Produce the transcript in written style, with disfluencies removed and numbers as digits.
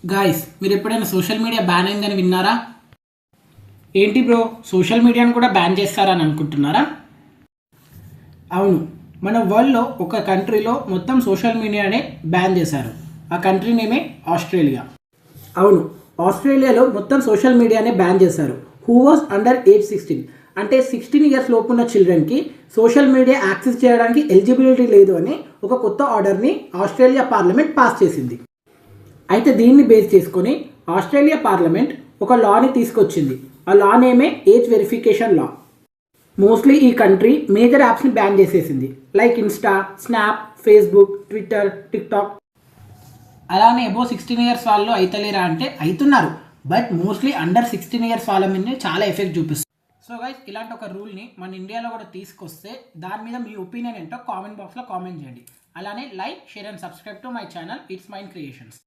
Guys మీరు ఎప్పుడైనా social media ban అయిందని విన్నారా? ఏంటి బ్రో, సోషల్ మీడియాను కూడా బ్యాన్ చేస్తారని అనుకుంటున్నారా? అవును, మన వరల్డ్లో ఒక కంట్రీలో మొత్తం సోషల్ మీడియానే బ్యాన్ చేశారు. ఆ కంట్రీ నేమే ఆస్ట్రేలియా. అవును, ఆస్ట్రేలియాలో మొత్తం సోషల్ మీడియానే బ్యాన్ చేశారు. హూ వాజ్ అండర్ ఏజ్ 16 అంటే 16 ఇయర్స్ లోపు ఉన్న చిల్డ్రన్కి సోషల్ మీడియా యాక్సెస్ చేయడానికి ఎలిజిబిలిటీ లేదు అని ఒక కొత్త ఆర్డర్ని ఆస్ట్రేలియా పార్లమెంట్ పాస్ చేసింది. అయితే దీన్ని బేస్ చేసుకొని ఆస్ట్రేలియా పార్లమెంట్ ఒక లాని తీసుకొచ్చింది. ఆ లా నేమే ఏజ్ వెరిఫికేషన్ లా. మోస్ట్లీ ఈ కంట్రీ మేజర్ యాప్స్ని బ్యాన్ చేసేసింది, like Insta, snap, Facebook, Twitter, TikTok. అలానే అబో 16 ఇయర్స్ వాళ్ళు అయితలేరా అంటే అవుతున్నారు, బట్ మోస్ట్లీ అండర్ 16 ఇయర్స్ వాళ్ళ మీద చాలా ఎఫెక్ట్ చూపిస్తుంది. సో గైస్, ఇలాంటి ఒక రూల్ని మన ఇండియాలో కూడా తీసుకొస్తే దాని మీద మీ ఒపీనియన్ ఏంటో కామెంట్ బాక్స్లో కామెంట్ చేయండి. అలానే like, share and subscribe to my channel it's mind creations.